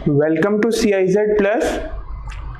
Welcome to CIZ plus.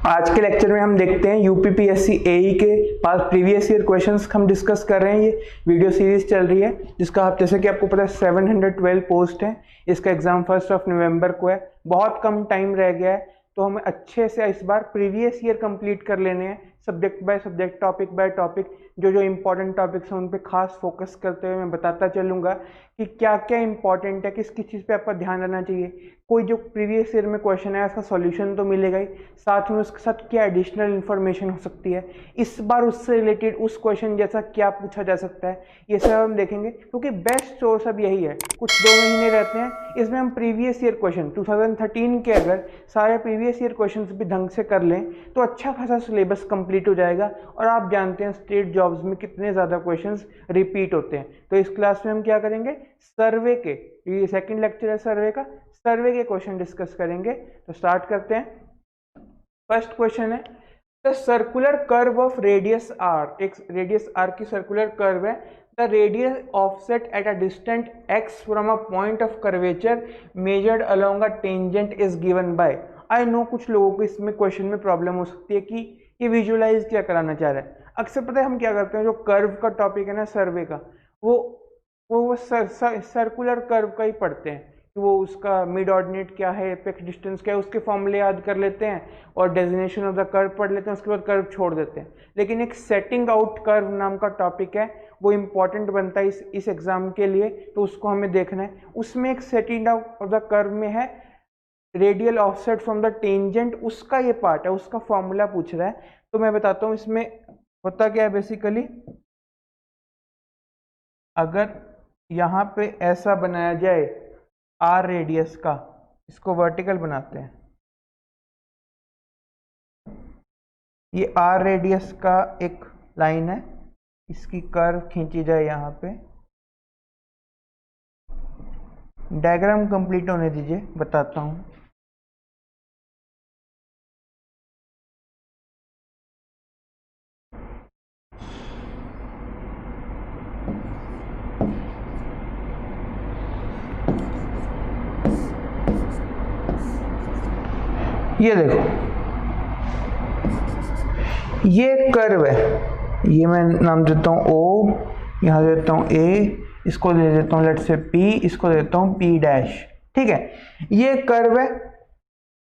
आज के lecture में हम देखते हैं यूपीपीएससी एई के पास प्रीवियस ईयर क्वेश्चंस हम डिस्कस कर रहे हैं। ये वीडियो सीरीज चल रही है जिसका आप जैसे कि आपको पता है 712 पोस्ट है। इसका एग्जाम 1 नवंबर को है, बहुत कम टाइम रह गया है, तो हमें अच्छे से इस बार प्रीवियस ईयर कंप्लीट कर लेने हैं, subject by subject, topic by topic. जो इंपॉर्टेंट टॉपिक्स हैं उन पे खास फोकस करते हुए मैं बताता चलूँगा कि क्या क्या इंपॉर्टेंट है, किस किस चीज़ पे आपका ध्यान रहना चाहिए। कोई जो प्रीवियस ईयर में क्वेश्चन है उसका सॉल्यूशन तो मिलेगा ही, साथ में उसके साथ क्या एडिशनल इन्फॉर्मेशन हो सकती है, इस बार उससे रिलेटेड उस क्वेश्चन जैसा क्या पूछा जा सकता है, ये सब हम देखेंगे। क्योंकि बेस्ट सोर्स अब यही है, कुछ 2 महीने रहते हैं, इसमें हम प्रीवियस ईयर क्वेश्चन 2013 के अगर सारे प्रीवियस ईयर क्वेश्चन भी ढंग से कर लें तो अच्छा खासा सिलेबस कंप्लीट हो जाएगा। और आप जानते हैं स्टेट जॉब्स में कितने ज़्यादा क्वेश्चंस रिपीट होते हैं। तो इस क्लास में हम क्या करेंगे, सर्वे के, ये सेकंड लेक्चर है सर्वे का, सर्वे के क्वेश्चन डिस्कस करेंगे। तो स्टार्ट करते हैं। फर्स्ट क्वेश्चन है the circular curve of radius R. एक रेडियस आर की सर्कुलर कर्व है। The radius offset at a distant x from a point of curvature measured along a tangent is given by. I know कुछ लोगों को इसमें question में problem हो सकती है कि ये विजुअलाइज क्या कराना चाह रहा है। अक्सर पता है हम क्या करते हैं, जो कर्व का टॉपिक है ना सर्वे का, वो सर्कुलर कर्व का ही पढ़ते हैं कि वो उसका मिड ऑर्डिनेट क्या है, एपेक्स डिस्टेंस क्या है, उसके फॉर्मूले याद कर लेते हैं और डेजिनेशन ऑफ द कर्व पढ़ लेते हैं, उसके बाद कर्व छोड़ देते हैं। लेकिन एक सेटिंग आउट कर्व नाम का टॉपिक है, वो इंपॉर्टेंट बनता है इस एग्जाम के लिए, तो उसको हमें देखना है। उसमें एक setting out of the curve में है radial offset from the tangent, उसका ये पार्ट है, उसका फॉर्मूला पूछ रहा है। तो मैं बताता हूँ इसमें होता क्या है। बेसिकली अगर यहाँ पे ऐसा बनाया जाए आर रेडियस का, इसको वर्टिकल बनाते हैं, ये आर रेडियस का एक लाइन है, इसकी कर्व खींची जाए यहाँ पे। डायग्राम कंप्लीट होने दीजिए, बताता हूँ। ये देखो, ये कर्व है, ये मैं नाम देता हूँ O, यहाँ देता हूँ A, इसको दे देता हूँ लेट से P, इसको देता हूँ P डैश। ठीक है, ये कर्व है।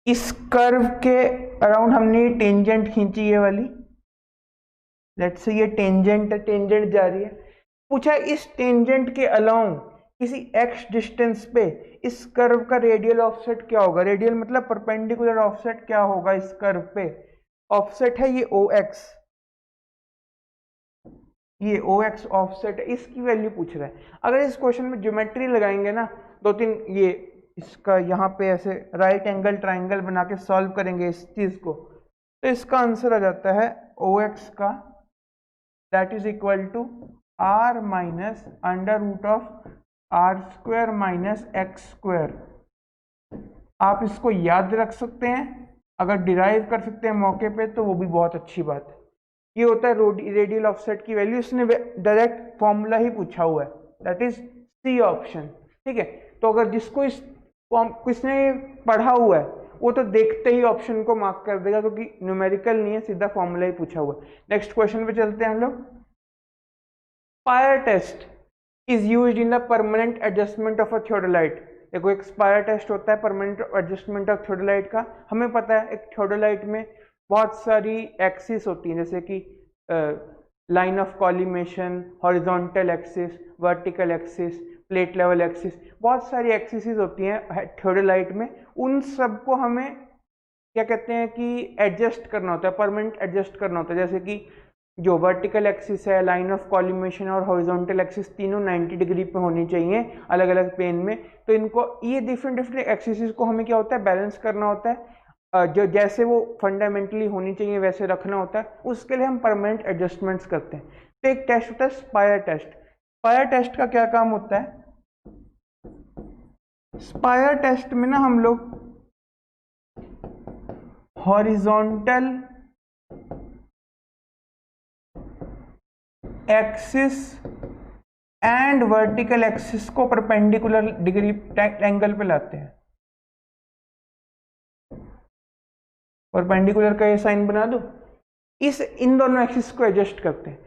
इस कर्व के अराउंड हमने टेंजेंट खींची ये वाली, लेट से ये टेंजेंट है, टेंजेंट जा रही है। पूछा इस टेंजेंट के अलाउंग किसी x डिस्टेंस पे इस कर्व का रेडियल ऑफसेट क्या होगा। रेडियल मतलब परपेंडिकुलर ऑफसेट क्या होगा इस कर्व पे। ऑफसेट है ये OX, ये OX ऑफसेट है, इसकी वैल्यू पूछ रहा है। अगर इस क्वेश्चन में ज्योमेट्री लगाएंगे ना, 2-3 ये इसका यहाँ पे ऐसे राइट एंगल ट्राइंगल बना के सॉल्व करेंगे इस चीज को, तो इसका आंसर आ जाता है OX का that is equal to r minus under root of R square minus X square. आप इसको याद रख सकते हैं, अगर डिराइव कर सकते हैं मौके पे तो वो भी बहुत अच्छी बात है। ये होता है रेडियल ऑफसेट की वैल्यू, इसने डायरेक्ट फॉर्मूला ही पूछा हुआ है, दैट इज सी ऑप्शन। ठीक है, तो अगर जिसको किसने पढ़ा हुआ है वो तो देखते ही ऑप्शन को मार्क कर देगा, क्योंकि न्यूमेरिकल नहीं है, सीधा फॉर्मूला ही पूछा हुआ है। नेक्स्ट क्वेश्चन पे चलते हैं हम लोग। Spire test is used in the permanent adjustment of a theodolite. देखो, एक स्पायर टेस्ट होता है परमानेंट एडजस्टमेंट ऑफ थियोडोलाइट का। हमें पता है एक थियोडोलाइट में बहुत सारी एक्सिस होती हैं, जैसे कि line of collimation, horizontal axis, vertical axis, plate level axis, बहुत सारी एक्सिस होती हैं थियोडोलाइट में। उन सबको हमें क्या कहते हैं कि एडजस्ट करना होता है, परमानेंट एडजस्ट करना होता है। जैसे कि जो वर्टिकल एक्सिस है, लाइन ऑफ कॉलिमेशन और हॉरिजॉन्टल एक्सिस, तीनों 90 डिग्री पे होनी चाहिए अलग अलग प्लेन में। तो इनको ये डिफरेंट एक्सिस को हमें क्या होता है, बैलेंस करना होता है। जो जैसे वो फंडामेंटली होनी चाहिए वैसे रखना होता है, उसके लिए हम परमानेंट एडजस्टमेंट्स करते हैं। तो एक टेस्ट होता है स्पायर टेस्ट। स्पायर टेस्ट का क्या काम होता है, स्पायर टेस्ट में ना हम लोग horizontal axis and vertical axis को परपेंडिकुलर डिग्री एंगल पे लाते हैं। परपेंडिकुलर का ये साइन बना दो, इन दोनों एक्सिस को एडजस्ट करते हैं।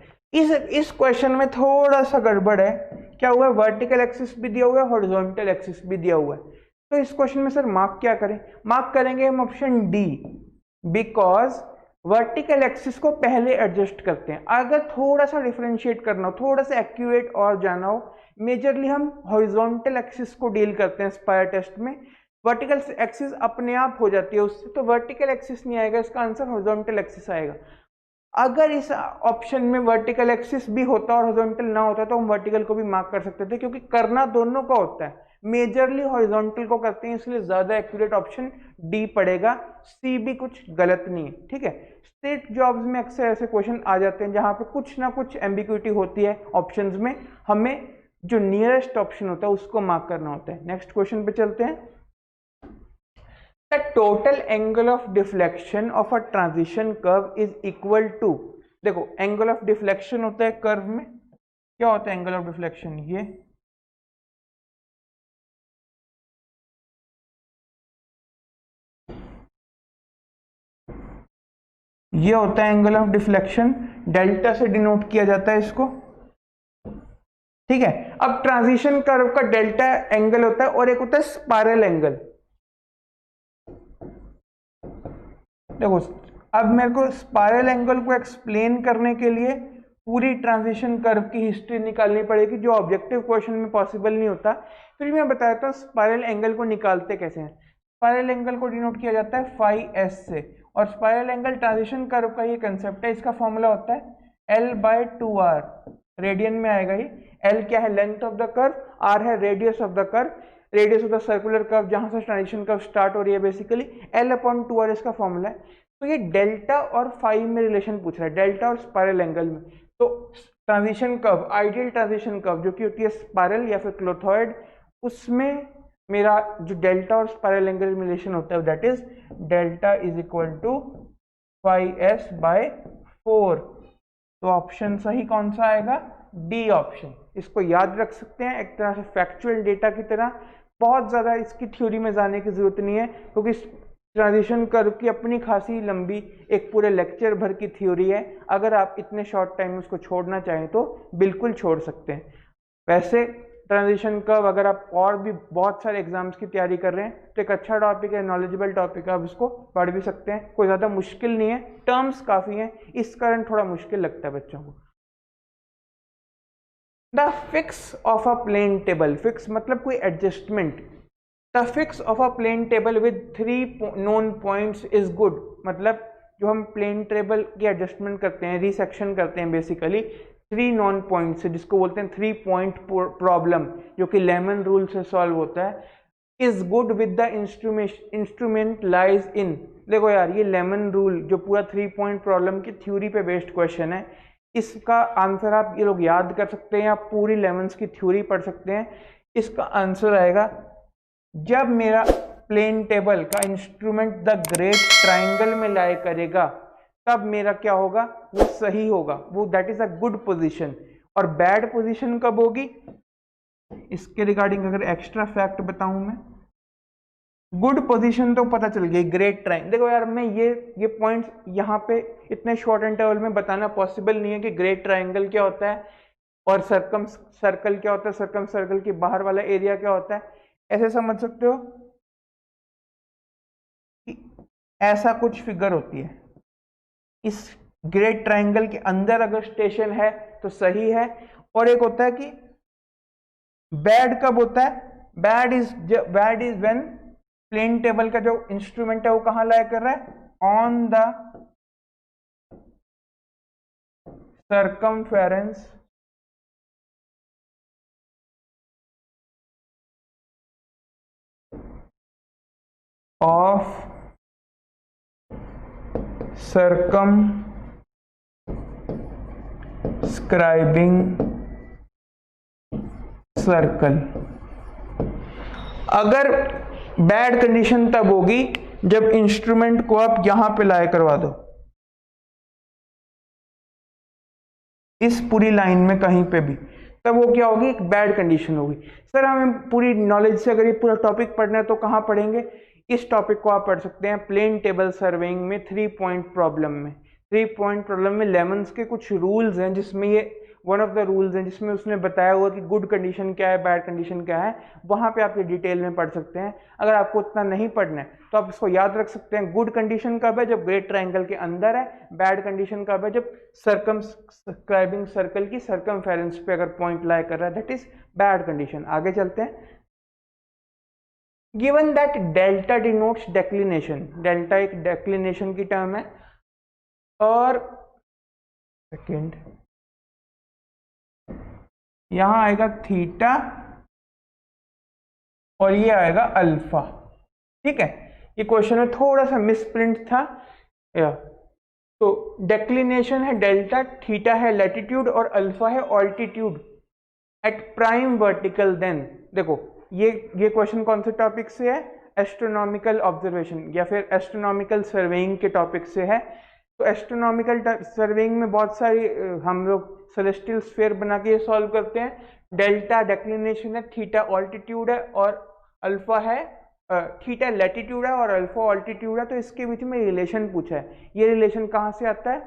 इस क्वेश्चन में थोड़ा सा गड़बड़ है, क्या हुआ है, वर्टिकल एक्सिस भी दिया हुआ है, हॉरिजॉन्टल एक्सिस भी दिया हुआ है। तो इस क्वेश्चन में सर मार्क क्या करें, मार्क करेंगे हम option D, because vertical axis को पहले एडजस्ट करते हैं। अगर थोड़ा सा डिफरेंशिएट करना हो, थोड़ा सा एक्यूरेट और जाना हो, मेजरली हम हॉरिजॉन्टल एक्सिस को डील करते हैं स्पायर टेस्ट में। वर्टिकल एक्सिस अपने आप हो जाती है उससे, तो वर्टिकल एक्सिस नहीं आएगा, इसका आंसर हॉरिजॉन्टल एक्सिस आएगा। अगर इस ऑप्शन में वर्टिकल एक्सिस भी होता और हॉरिजॉन्टल ना होता तो हम वर्टिकल को भी मार्क कर सकते थे, क्योंकि करना दोनों का होता है, मेजरली हॉरिजॉन्टल को करते हैं, इसलिए ज्यादा एक्यूरेट ऑप्शन डी पड़ेगा। सी भी कुछ गलत नहीं है, ठीक है। स्टेट जॉब्स में अक्सर ऐसे क्वेश्चन आ जाते हैं जहां पे कुछ ना कुछ एम्बिग्यूटी होती है ऑप्शंस में, हमें जो नियरेस्ट ऑप्शन होता है उसको मार्क करना होता है। नेक्स्ट क्वेश्चन पे चलते हैं। The total angle of deflection of a transition curve is equal to, देखो एंगल ऑफ डिफ्लेक्शन होता है कर्व में, क्या होता है एंगल ऑफ डिफ्लेक्शन, ये होता है एंगल ऑफ डिफ्लेक्शन, डेल्टा से डिनोट किया जाता है इसको, ठीक है। अब ट्रांजिशन कर्व का डेल्टा एंगल होता है और एक होता है स्पाइरल एंगल। देखो अब मेरे को स्पाइरल एंगल को एक्सप्लेन करने के लिए पूरी ट्रांजिशन कर्व की हिस्ट्री निकालनी पड़ेगी, जो ऑब्जेक्टिव क्वेश्चन में पॉसिबल नहीं होता। फिर मैं बताता हूँ स्पाइरल एंगल को निकालते कैसे हैं। स्पाइरल एंगल को डिनोट किया जाता है फाई एस से, और स्पाइरल एंगल ट्रांजिशन कर्व का ये कंसेप्ट है, इसका फॉर्मूला होता है L/2R, रेडियन में आएगा ये। L क्या है, length of the curve, R है radius of the curve, radius of the circular curve जहां से ट्रांजिशन कर्व स्टार्ट हो रही है, बेसिकली L/2R इसका फॉर्मूला है। तो ये डेल्टा और फाई में रिलेशन पूछ रहा है, डेल्टा और स्पाइरल एंगल में। तो transition curve, ideal transition curve जो कि होती है स्पाइरल या फिर क्लोथॉइड, उसमें मेरा जो डेल्टा और स्पाइरल एंगल में रिलेशन होता है that is delta is equal to phi S by 4। तो ऑप्शन सही कौन सा आएगा, डी ऑप्शन। इसको याद रख सकते हैं एक तरह से फैक्चुअल डेटा की तरह, बहुत ज्यादा इसकी थ्योरी में जाने की जरूरत नहीं है, क्योंकि ट्रांजिशन कर्व की अपनी खासी लंबी एक पूरे लेक्चर भर की थ्योरी है। अगर आप इतने शॉर्ट टाइम में उसको छोड़ना चाहें तो बिल्कुल छोड़ सकते हैं। वैसे ट्रांजिशन कर्व अगर आप और भी बहुत सारे एग्जाम्स की तैयारी कर रहे हैं तो एक अच्छा टॉपिक है, नॉलेजेबल टॉपिक है, आप इसको पढ़ भी सकते हैं, कोई ज़्यादा मुश्किल नहीं है, टर्म्स काफ़ी हैं, इस कारण थोड़ा मुश्किल लगता है बच्चों को। The fix of a plane table, fix मतलब कोई adjustment, the fix of a plane table with 3 known points is good, मतलब जो हम प्लेन टेबल की एडजस्टमेंट करते हैं, रिसेक्शन करते हैं बेसिकली 3 नॉन पॉइंट से, जिसको बोलते हैं 3 पॉइंट प्रॉब्लम, जो कि लेमन रूल से सॉल्व होता है, is good with the instrument lies in. देखो यार ये लेमन रूल जो पूरा 3 पॉइंट प्रॉब्लम की थ्योरी पे बेस्ड क्वेश्चन है, इसका आंसर आप ये लोग याद कर सकते हैं, आप पूरी लेमन्स की थ्योरी पढ़ सकते हैं। इसका आंसर आएगा जब मेरा प्लेन टेबल का इंस्ट्रूमेंट द ग्रेट ट्राइंगल में लाए करेगा तब मेरा क्या होगा, वो सही होगा, वो that is a good position. और बैड पोजीशन कब होगी, इसके रिगार्डिंग अगर एक्स्ट्रा फैक्ट बताऊं मैं, गुड पोजीशन तो पता चल गई ग्रेट ट्राइंगल। देखो यार मैं ये पॉइंट्स यहाँ पे इतने शॉर्ट इंटरवल में बताना पॉसिबल नहीं है कि ग्रेट ट्राइंगल क्या होता है और सर्कम सर्कल क्या होता है, सर्कम सर्कल के बाहर वाला एरिया क्या होता है। ऐसे समझ सकते हो कि ऐसा कुछ फिगर होती है, इस ग्रेट ट्राइंगल के अंदर अगर स्टेशन है तो सही है, और एक होता है कि बैड कब होता है, bad is when plane table का जो इंस्ट्रूमेंट है वो कहां लाया कर रहा है, on the circumference of circumscribing circle. अगर बैड कंडीशन तब होगी जब इंस्ट्रूमेंट को आप यहां पे लाए करवा दो, इस पूरी लाइन में कहीं पे भी, तब वो क्या होगी, एक बैड कंडीशन होगी। सर हमें पूरी नॉलेज से अगर ये पूरा टॉपिक पढ़ना है तो कहाँ पढ़ेंगे, इस टॉपिक को आप पढ़ सकते हैं प्लेन टेबल सर्वेइंग में 3 पॉइंट प्रॉब्लम में। 3 पॉइंट प्रॉब्लम में लेमन्स के कुछ रूल्स हैं, जिसमें ये वन ऑफ द रूल्स हैं, जिसमें उसने बताया हुआ कि गुड कंडीशन क्या है, बैड कंडीशन क्या है, वहां पे आप ये डिटेल में पढ़ सकते हैं। अगर आपको उतना नहीं पढ़ना है तो आप इसको याद रख सकते हैं, गुड कंडीशन कब है, जब ग्रेट ट्रायंगल के अंदर है, बैड कंडीशन कब है, जब सर्कमस्क्राइबिंग सर्कल की सर्कमफेरेंस पे अगर पॉइंट लाई कर रहा है, दैट इज बैड कंडीशन। आगे चलते हैं। Given that delta denotes declination, delta एक डेक्लिनेशन की टर्म है, और सेकेंड यहां आएगा थीटा और ये आएगा अल्फा। ठीक है, ये क्वेश्चन में थोड़ा सा मिसप्रिंट था। तो डेक्लिनेशन है डेल्टा, थीटा है लैटिट्यूड और अल्फा है altitude at prime vertical. Then देखो ये क्वेश्चन कौन से टॉपिक से है, एस्ट्रोनॉमिकल ऑब्जर्वेशन या फिर एस्ट्रोनॉमिकल सर्वेइंग के टॉपिक से है। तो एस्ट्रोनॉमिकल सर्वेइंग में बहुत सारी हम लोग सेलेस्टियल स्फीयर बना के ये सॉल्व करते हैं। डेल्टा डेक्लिनेशन है, थीटा ऑल्टीट्यूड है और अल्फा है, थीटा लैटिट्यूड है और अल्फा ऑल्टीट्यूड है। तो इसके बीच में रिलेशन पूछा है, ये रिलेशन कहाँ से आता है,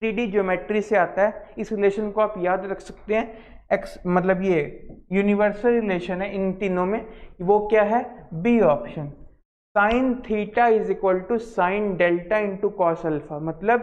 3D ज्योमेट्री से आता है। इस रिलेशन को आप याद रख सकते हैं, एक्स मतलब ये यूनिवर्सल रिलेशन है इन तीनों में। वो क्या है, B option, sine theta is equal to sine delta into cos alpha, मतलब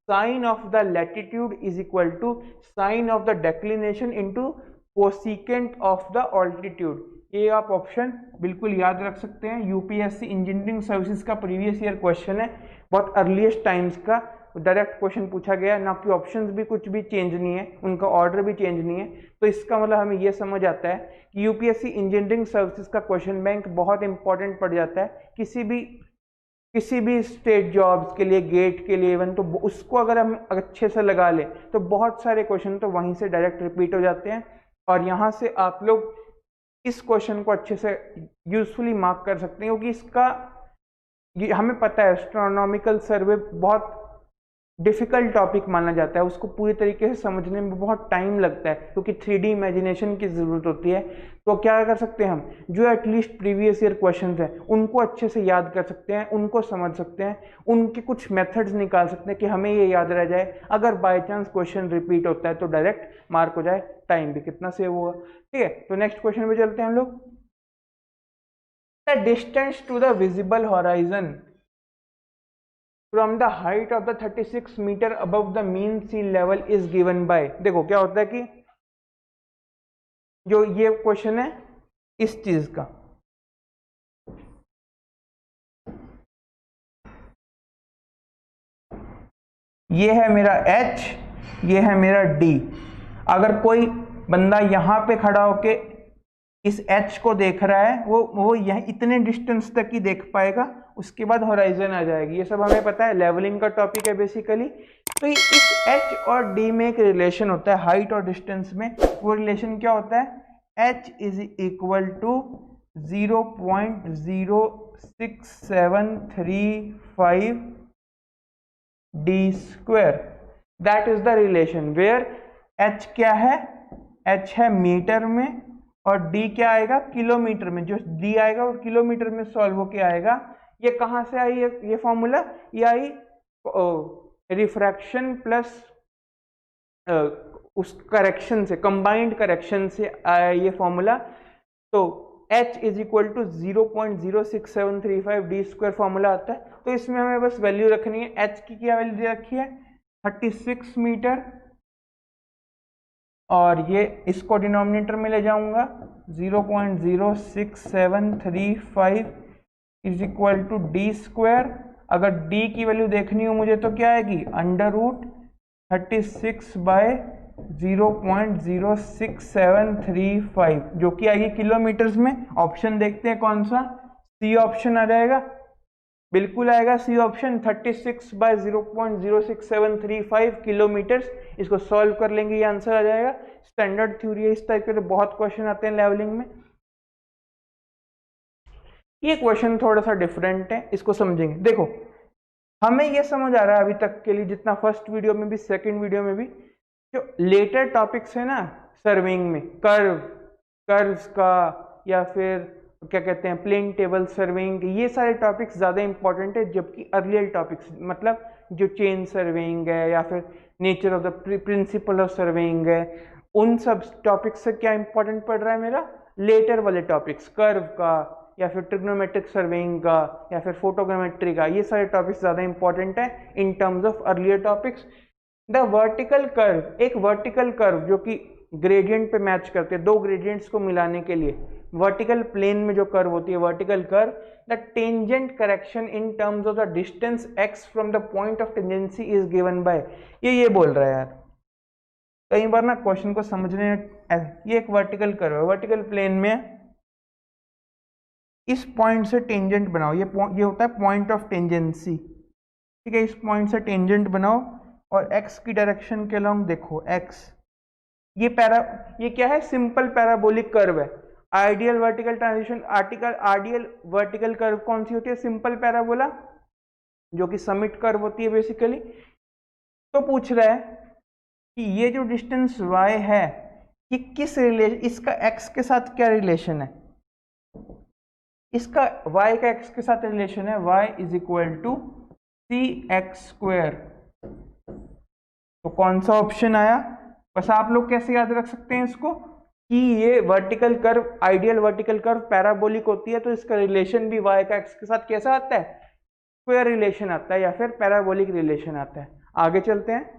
sine of the latitude is equal to sine of the declination into cosecant of the altitude. ये आप ऑप्शन बिल्कुल याद रख सकते हैं। यूपीएससी इंजीनियरिंग सर्विसेज का previous year question है, बहुत अर्लीस्ट टाइम्स का, डायरेक्ट क्वेश्चन पूछा गया है, ना कि ऑप्शंस भी कुछ भी चेंज नहीं है, उनका ऑर्डर भी चेंज नहीं है। तो इसका मतलब हमें यह समझ आता है कि यूपीएससी इंजीनियरिंग सर्विसेज का क्वेश्चन बैंक बहुत इंपॉर्टेंट पड़ जाता है किसी भी स्टेट जॉब्स के लिए, गेट के लिए इवन, तो उसको अगर हम अच्छे से लगा लें तो बहुत सारे क्वेश्चन तो वहीं से डायरेक्ट रिपीट हो जाते हैं। और यहाँ से आप लोग इस क्वेश्चन को अच्छे से यूजफुली मार्क कर सकते हैं, क्योंकि इसका हमें पता है एस्ट्रोनॉमिकल सर्वे बहुत डिफिकल्ट टॉपिक माना जाता है, उसको पूरी तरीके से समझने में बहुत टाइम लगता है, क्योंकि 3D इमेजिनेशन की ज़रूरत होती है। तो क्या कर सकते हैं हम, जो एटलीस्ट प्रीवियस ईयर क्वेश्चंस हैं उनको अच्छे से याद कर सकते हैं, उनको समझ सकते हैं, उनके कुछ मेथड्स निकाल सकते हैं कि हमें ये याद रह जाए। अगर बाय चांस क्वेश्चन रिपीट होता है तो डायरेक्ट मार्क हो जाए, टाइम भी कितना सेव होगा। ठीक है, तो नेक्स्ट क्वेश्चन पे चलते हैं हम लोग। The distance to the visible horizon from the height of the 36 meter above the mean sea level is given by। देखो क्या होता है कि जो ये क्वेश्चन है इस चीज का, ये है मेरा H, ये है मेरा D। अगर कोई बंदा यहां पे खड़ा होके इस H को देख रहा है, वो यह इतने डिस्टेंस तक ही देख पाएगा, उसके बाद होराइजन आ जाएगी। ये सब हमें पता है, लेवलिंग का टॉपिक है बेसिकली। तो इस H और D में एक रिलेशन होता है हाइट और डिस्टेंस में। वो रिलेशन क्या होता है, H is equal to 0.06735 D square. That is the relation where H क्या है, H है मीटर में और D क्या आएगा, किलोमीटर में। जो D आएगा वो किलोमीटर में सॉल्व होके आएगा। ये कहाँ से आई ये फॉर्मूला, ये आई रिफ्रैक्शन प्लस उस करेक्शन से, कंबाइंड करेक्शन से आया ये फॉर्मूला। तो H is equal to 0.06735 D square formula आता है। तो इसमें हमें बस वैल्यू रखनी है, H की क्या वैल्यू दे रखी है 36 मीटर, और ये इसको डिनोमिनेटर में ले जाऊंगा 0.06735 is equal to D square. अगर D की वैल्यू देखनी हो मुझे तो क्या आएगी, अंडर रूट 36 बाय 0.06735 जो कि आएगी किलोमीटर्स में। ऑप्शन देखते हैं कौन सा, सी ऑप्शन आ जाएगा, बिल्कुल आएगा सी ऑप्शन, 36 बाय 0.06735 किलोमीटर्स। इसको सॉल्व कर लेंगे, ये आंसर आ जाएगा। स्टैंडर्ड थ्योरी है, इस टाइप के तो बहुत क्वेश्चन आते हैं लेवलिंग में। ये क्वेश्चन थोड़ा सा डिफरेंट है, इसको समझेंगे। देखो हमें ये समझ आ रहा है अभी तक के लिए, जितना फर्स्ट वीडियो में भी सेकंड वीडियो में भी, जो लेटर टॉपिक्स है ना सर्विंग में, कर्व्स का या फिर क्या कहते हैं प्लेन टेबल सर्विंग, ये सारे टॉपिक्स ज़्यादा इंपॉर्टेंट है, जबकि अर्लियर टॉपिक्स मतलब जो चेन सर्विंग है या फिर nature of the principle of serving है, उन सब टॉपिक्स से क्या इंपॉर्टेंट पड़ रहा है मेरा, लेटर वाले टॉपिक्स, कर्व का या फिर ट्रिग्नोमेट्रिक सर्विंग का या फिर फोटोग्रामेट्री का, ये सारे टॉपिक्स ज़्यादा इंपॉर्टेंट है in terms of earlier topics. The vertical curve, एक वर्टिकल कर्व जो कि ग्रेडियंट पे मैच करते हैं, दो ग्रेडियंट्स को मिलाने के लिए वर्टिकल प्लेन में जो कर्व होती है vertical curve, the tangent correction in terms of the distance x from the point of tangency is given bye, ये बोल रहा है यार। कई बार ना क्वेश्चन को समझने, ये एक वर्टिकल कर्व है, वर्टिकल प्लेन में इस पॉइंट से टेंजेंट बनाओ, ये होता है पॉइंट ऑफ टेंजेंसी, ठीक है। इस पॉइंट से टेंजेंट बनाओ और x की डायरेक्शन के अलोंग देखो x, ये क्या है, सिंपल पैराबोलिक कर्व है। Ideal vertical transition ideal vertical curve कौन सी होती है, सिंपल पैराबोला जो कि समिट कर्व होती है बेसिकली। तो पूछ रहा है कि ये जो डिस्टेंस y है ये किस रिलेशन, इसका x के साथ क्या रिलेशन है, इसका y का x के साथ रिलेशन है y is equal to cx²। तो कौन सा ऑप्शन आया, बस आप लोग कैसे याद रख सकते हैं इसको कि ये vertical curve, ideal vertical curve parabolic होती है, तो इसका रिलेशन भी y का x के साथ कैसा आता है, स्क्वायर रिलेशन आता है या फिर पैराबोलिक रिलेशन आता है। आगे चलते हैं।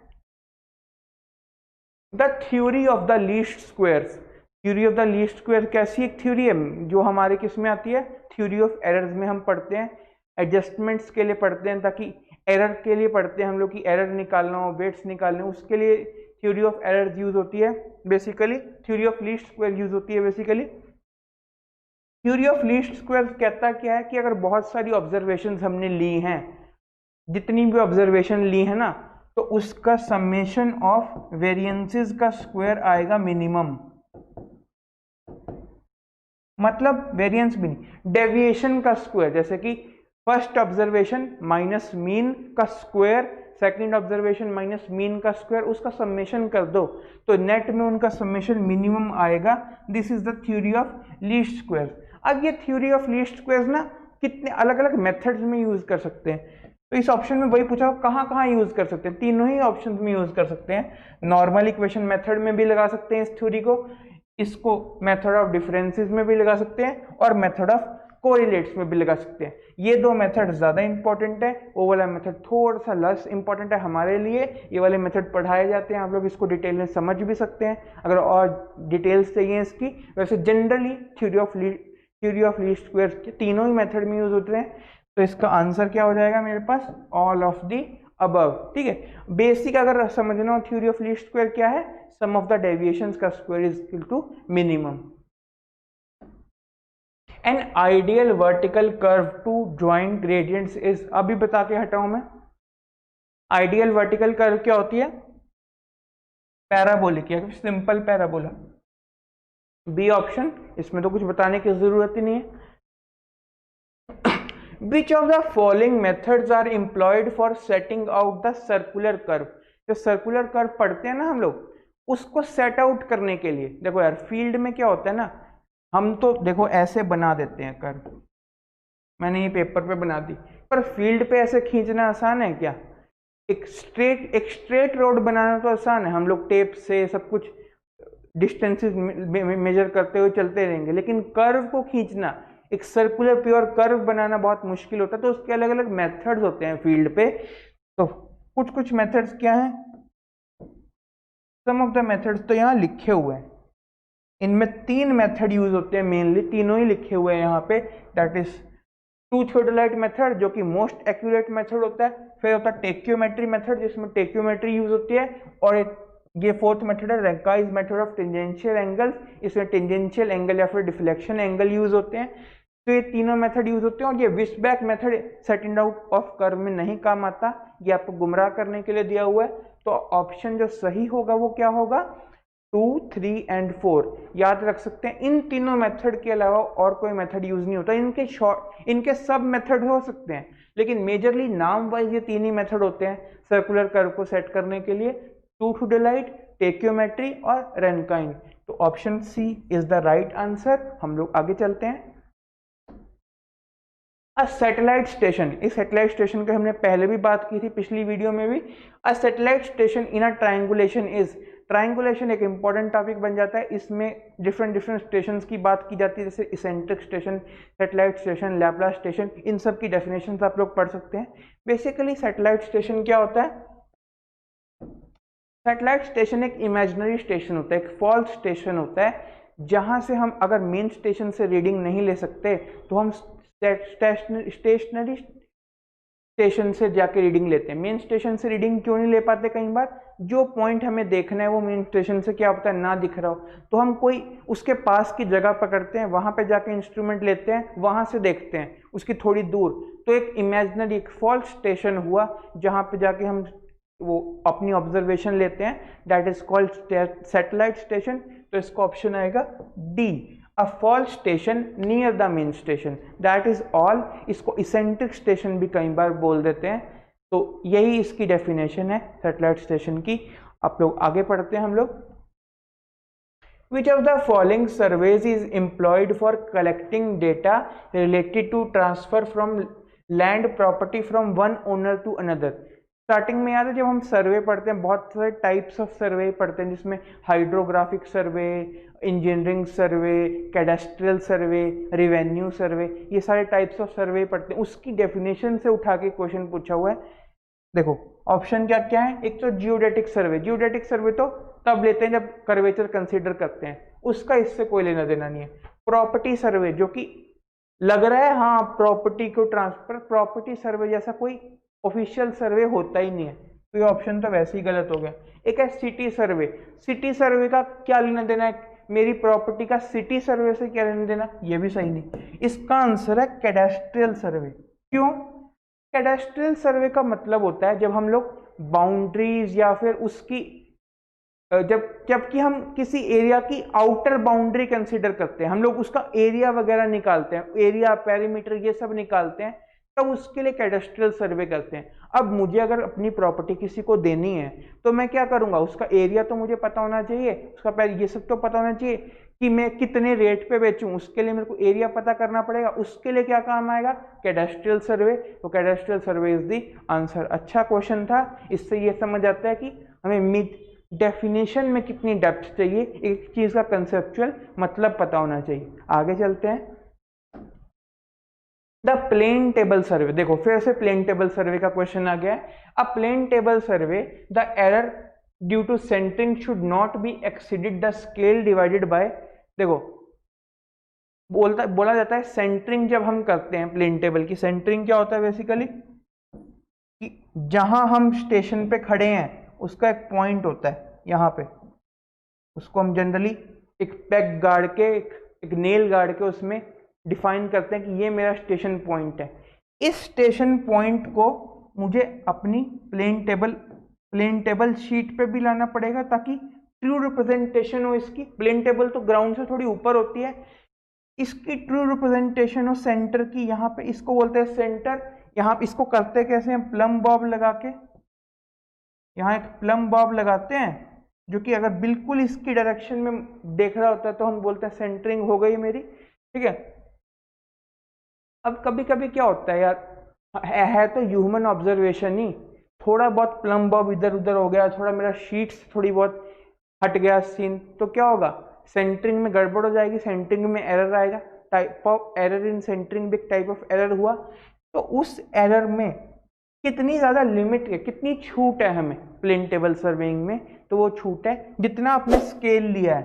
The theory of the least squares, theory of the least square कैसी एक थ्योरी है जो हमारे किस में आती है, थ्योरी ऑफ एरर्स में हम पढ़ते हैं, एडजस्टमेंट्स के लिए पढ़ते हैं, ताकि एरर के लिए पढ़ते हैं हम लोग कि एरर निकालना हो, वेट्स निकालने हो, उसके लिए थ्योरी ऑफ एरर्स यूज होती है basically, theory of least square use होती है basically. Theory of least square कहता क्या है कि अगर बहुत सारी ऑब्जर्वेशंस हमने ली हैं, जितनी भी ऑब्जर्वेशन ली है ना, तो उसका समेशन ऑफ वेरिएंसेस का स्क्वायर आएगा मिनिमम, मतलब वेरिएंस भी नहीं, डेविएशन का स्क्वायर, जैसे कि फर्स्ट ऑब्जर्वेशन माइनस मीन का square, second observation minus mean का स्क्वायर, उसका समेशन कर दो तो नेट में उनका समेशन मिनिमम आएगा। This is the theory of least squares. अब ये थ्योरी ऑफ लीस्ट स्क्वायर्स ना कितने अलग अलग मेथड्स में यूज कर सकते हैं, तो इस ऑप्शन में वही पूछा कहाँ कहाँ यूज कर सकते हैं, तीनों ही ऑप्शन में यूज कर सकते हैं। नॉर्मल इक्वेशन मेथड में भी लगा सकते हैं इस थ्योरी को, इसको मेथड ऑफ डिफरेंसेस में भी लगा सकते हैं और मेथड ऑफ कोरिलेट्स में भी लगा सकते हैं। ये दो मेथड ज्यादा इंपॉर्टेंट है, वो वाला मेथड थोड़ा सा लेस इंपॉर्टेंट है हमारे लिए। ये वाले मेथड पढ़ाए जाते हैं, आप लोग इसको डिटेल में समझ भी सकते हैं अगर और डिटेल्स चाहिए इसकी। वैसे generally theory of least squares के तीनों ही मेथड में यूज होते हैं। तो इसका आंसर क्या हो जाएगा मेरे पास, ऑल ऑफ द अबव। ठीक है, बेसिक अगर समझना हो थ्योरी ऑफ लीस्ट स्क्वायर क्या है, सम ऑफ द डेविएशंस का square is equal to minimum. An ideal vertical curve to join gradients is, अभी बता के हटाऊं मैं, आइडियल वर्टिकल कर्व क्या होती है, पैराबोलिक या सिंपल पैराबोला। बी ऑप्शन, इसमें तो कुछ बताने की जरूरत ही नहीं है। Which of the following methods are employed for setting out the circular curve? जो सर्कुलर कर्व पढ़ते हैं ना हम लोग, उसको सेट आउट करने के लिए, देखो यार फील्ड में क्या होता है ना, हम तो देखो ऐसे बना देते हैं कर्व, मैंने ये पेपर पे बना दी, पर फील्ड पे ऐसे खींचना आसान है क्या? एक स्ट्रेट रोड बनाना तो आसान है, हम लोग टेप से सब कुछ डिस्टेंसेस मेजर करते हुए चलते रहेंगे, लेकिन कर्व को खींचना, एक सर्कुलर प्योर कर्व बनाना बहुत मुश्किल होता है। तो उसके अलग अलग मेथड्स होते हैं फील्ड पे। तो कुछ मेथड्स क्या हैं, सम ऑफ द मेथड्स तो यहाँ लिखे हुए हैं, इनमें 3 मेथड यूज होते हैं मेनली, तीनों ही लिखे हुए हैं यहाँ पे। That is to theodolite method जो कि मोस्ट एक्यूरेट मेथड होता है, फिर होता है टेक्योमेट्री मेथड जिसमें टेक्योमेट्री यूज होती है, और ये फोर्थ मेथड है रैंकाइज मेथड ऑफ टेंजेंशियल एंगल्स, इसमें टेंजेंशियल एंगल या फिर डिफ्लेक्शन एंगल यूज होते हैं। तो ये तीनों मेथड यूज होते हैं, और ये Weisbach method setting out of curve में नहीं काम आता, ये आपको गुमराह करने के लिए दिया हुआ है। तो ऑप्शन जो सही होगा वो क्या होगा, 2, 3 एंड 4 याद रख सकते हैं। इन तीनों मेथड के अलावा और कोई मेथड यूज नहीं होता, इनके सब मेथड हो सकते हैं, लेकिन मेजरली नाम वाइज ये 3 ही मेथड होते हैं सर्कुलर कर्व को सेट करने के लिए, टू थियोडोलाइट, टेक्योमेट्री और रेनकाइन। तो option C is the right answer. हम लोग आगे चलते हैं। अ सैटेलाइट स्टेशन, इस सैटेलाइट स्टेशन की हमने पहले भी बात की थी पिछली वीडियो में भी। अ satellite station in a triangulation is, triangulation एक इंपॉर्टेंट टॉपिक बन जाता है। इसमें डिफरेंट डिफरेंट स्टेशंस की बात की जाती है, जैसे eccentric station, satellite station, Laplace station, इन सब की डेफिनेशंस आप लोग पढ़ सकते हैं। बेसिकली सैटेलाइट स्टेशन क्या होता है? सैटेलाइट स्टेशन एक इमेजिनरी स्टेशन होता है, एक फॉल्स स्टेशन होता है, जहां से हम अगर मेन स्टेशन से रीडिंग नहीं ले सकते तो हम स्टेशनरी स्टेशन से जाके रीडिंग लेते हैं। मेन स्टेशन से रीडिंग क्यों नहीं ले पाते? कई बार जो पॉइंट हमें देखना है वो मेन स्टेशन से क्या होता है, ना दिख रहा हो, तो हम कोई उसके पास की जगह पकड़ते हैं, वहां पे जाके इंस्ट्रूमेंट लेते हैं, वहां से देखते हैं उसकी थोड़ी दूर। तो एक इमेजिनरी, एक फॉल्स स्टेशन हुआ जहां पे जाके हम वो अपनी ऑब्जर्वेशन लेते हैं, that is called satellite station. तो इसका ऑप्शन आएगा D, a false station near the main station, that is all. इसको इसेंट्रिक स्टेशन भी कई बार बोल देते हैं। तो यही इसकी डेफिनेशन है सैटेलाइट स्टेशन की। आप लोग आगे पढ़ते हैं हम लोग। Which of the following surveys is employed for collecting data related to transfer from land property from one owner to another? Starting में याद है जब हम सर्वे पढ़ते हैं, बहुत सारे टाइप्स ऑफ सर्वे पढ़ते हैं, जिसमें हाइड्रोग्राफिक सर्वे, इंजीनियरिंग सर्वे, कैडेस्ट्रियल सर्वे, रिवेन्यू सर्वे, ये सारे टाइप्स ऑफ सर्वे पढ़ते हैं। उसकी डेफिनेशन से उठा के क्वेश्चन पूछा हुआ है। देखो ऑप्शन क्या क्या है। एक तो जियोडेटिक सर्वे, जियोडेटिक सर्वे तो तब लेते हैं जब कर्वेचर कंसीडर करते हैं, उसका इससे कोई लेना देना नहीं है। प्रॉपर्टी सर्वे, जो कि लग रहा है हाँ प्रॉपर्टी को ट्रांसफर, प्रॉपर्टी सर्वे जैसा कोई ऑफिशियल सर्वे होता ही नहीं है, तो ये ऑप्शन तो वैसे ही गलत हो गया। एक है सिटी सर्वे, सिटी सर्वे का क्या लेना देना है, मेरी प्रॉपर्टी का सिटी सर्वे से क्या लेना देना, ये भी सही नहीं। इसका आंसर है कैडेस्ट्रियल सर्वे। क्यों? कैडेस्ट्रियल सर्वे का मतलब होता है जब हम लोग बाउंड्रीज या फिर उसकी जबकि हम किसी एरिया की आउटर बाउंड्री कंसीडर करते हैं, हम लोग उसका एरिया वगैरह निकालते हैं, एरिया, पेरीमीटर, ये सब निकालते हैं, तब उसके लिए कैडेस्ट्रियल सर्वे करते हैं। अब मुझे अगर अपनी प्रॉपर्टी किसी को देनी है तो मैं क्या करूंगा, उसका एरिया तो मुझे पता होना चाहिए, उसका ये सब तो पता होना चाहिए कि मैं कितने रेट पे बेचूं, उसके लिए मेरे को एरिया पता करना पड़ेगा। उसके लिए क्या काम आएगा, कैडेस्ट्रियल सर्वे। तो कैडेस्ट्रियल सर्वे इज द आंसर। अच्छा क्वेश्चन था, इससे ये समझ आता है कि हमें डेफिनेशन में कितनी डेप्थ चाहिए, एक चीज का कंसेप्चुअल मतलब पता होना चाहिए। आगे चलते हैं। द प्लेन टेबल सर्वे, देखो फिर से प्लेन टेबल सर्वे का क्वेश्चन आ गया है। A plane table survey, the error due to centring should not be exceeded the scale divided by, देखो बोला जाता है सेंटरिंग जब हम करते हैं प्लेन टेबल की, सेंटरिंग क्या होता है बेसिकली कि जहां हम स्टेशन पे खड़े हैं उसका एक पॉइंट होता है यहाँ पे, उसको हम जनरली एक पेग गाड़ के, एक नेल गाड़ के उसमें डिफाइन करते हैं कि ये मेरा स्टेशन पॉइंट है। इस स्टेशन पॉइंट को मुझे अपनी प्लेन टेबल शीट पे भी लाना पड़ेगा ताकि ट्रू रिप्रेजेंटेशन हो इसकी। प्लेन टेबल तो ग्राउंड से थोड़ी ऊपर होती है, इसकी ट्रू रिप्रेजेंटेशन हो सेंटर की, यहाँ पे इसको बोलते हैं सेंटर। यहाँ इसको करते कैसे हैं, प्लम बॉब लगा के, यहाँ एक प्लम बॉब लगाते हैं जो कि अगर बिल्कुल इसकी डायरेक्शन में देख रहा होता है तो हम बोलते हैं सेंटरिंग हो गई मेरी, ठीक है। अब कभी कभी क्या होता है यार, है तो ह्यूमन ऑब्जर्वेशन ही, थोड़ा बहुत प्लम बॉब इधर उधर हो गया, थोड़ा मेरा शीट्स थोड़ी बहुत हट गया सीन, तो क्या होगा, सेंटरिंग में गड़बड़ हो जाएगी, सेंटरिंग में एरर आएगा। Type of error in centering भी एक टाइप ऑफ एरर हुआ। तो उस एरर में कितनी ज़्यादा लिमिट है, कितनी छूट है हमें प्लेन टेबल सर्वेइंग में, तो वो छूट है जितना आपने स्केल लिया है,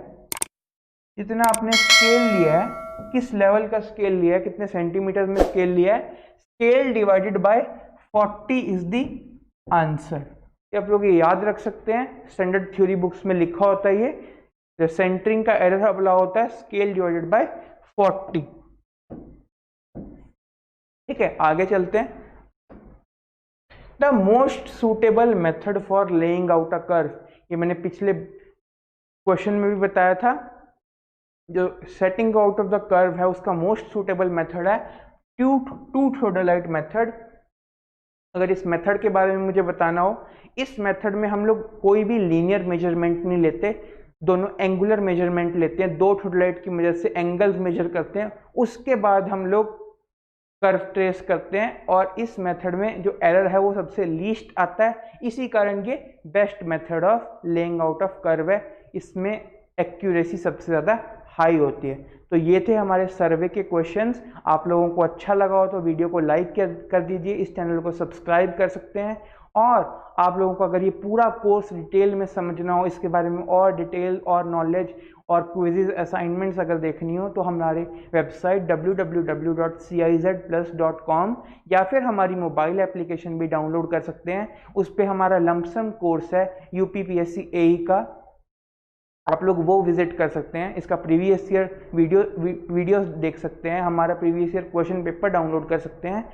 जितना आपने स्केल लिया है, किस लेवल का स्केल लिया है, कितने सेंटीमीटर में स्केल लिया है, scale divided bye 40 is the answer. आप लोग ये याद रख सकते हैं, स्टैंडर्ड थ्योरी बुक्स में लिखा होता है ये सेंटरिंग का एरर अप्ला होता है स्केल डिवाइडेड बाय 40। ठीक है, आगे चलते हैं। The most suitable method for laying out a curve, ये मैंने पिछले क्वेश्चन में भी बताया था, जो setting out of the curve है उसका मोस्ट सुटेबल मेथड है टू थियोडोलाइट मेथड। अगर इस मेथड के बारे में मुझे बताना हो, इस मेथड में हम लोग कोई भी लीनियर मेजरमेंट नहीं लेते, दोनों एंगुलर मेजरमेंट लेते हैं, दो ठुडलाइट की मदद से एंगल्स मेजर करते हैं, उसके बाद हम लोग कर्व ट्रेस करते हैं, और इस मेथड में जो एरर है वो सबसे लीस्ट आता है। इसी कारण ये best method of laying out of curve है, इसमें एक्यूरेसी सबसे ज़्यादा हाई होती है। तो ये थे हमारे सर्वे के क्वेश्चंस। आप लोगों को अच्छा लगा हो तो वीडियो को लाइक कर दीजिए, इस चैनल को सब्सक्राइब कर सकते हैं, और आप लोगों को अगर ये पूरा कोर्स डिटेल में समझना हो, इसके बारे में और डिटेल और नॉलेज और क्विज़ेस असाइनमेंट्स अगर देखनी हो, तो हमारे वेबसाइट www.cizplus.com या फिर हमारी मोबाइल एप्लीकेशन भी डाउनलोड कर सकते हैं। उस पर हमारा लमसम कोर्स है यूपीपीएससी एई का, आप लोग वो विजिट कर सकते हैं। इसका प्रीवियस ईयर वीडियोस देख सकते हैं, हमारा previous year question paper download कर सकते हैं,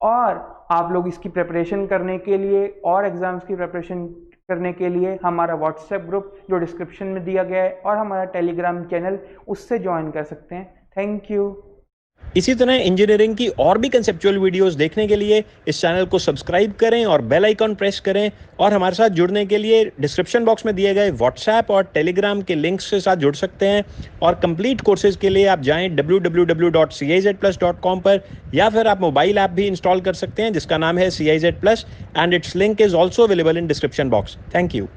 और आप लोग इसकी प्रिपरेशन करने के लिए और एग्जाम्स की प्रिपरेशन करने के लिए हमारा व्हाट्सएप ग्रुप जो डिस्क्रिप्शन में दिया गया है और हमारा टेलीग्राम चैनल, उससे ज्वाइन कर सकते हैं। Thank you. इसी तरह इंजीनियरिंग की और भी कंसेप्चुअल वीडियोस देखने के लिए इस चैनल को सब्सक्राइब करें और बेल आइकॉन प्रेस करें, और हमारे साथ जुड़ने के लिए डिस्क्रिप्शन बॉक्स में दिए गए व्हाट्सएप और टेलीग्राम के लिंक्स के साथ जुड़ सकते हैं। और कंप्लीट कोर्सेज के लिए आप जाएं www.cizplus.com पर, या फिर आप मोबाइल ऐप भी इंस्टॉल कर सकते हैं जिसका नाम है CIZ Plus, and it's link is also available in description box. Thank you.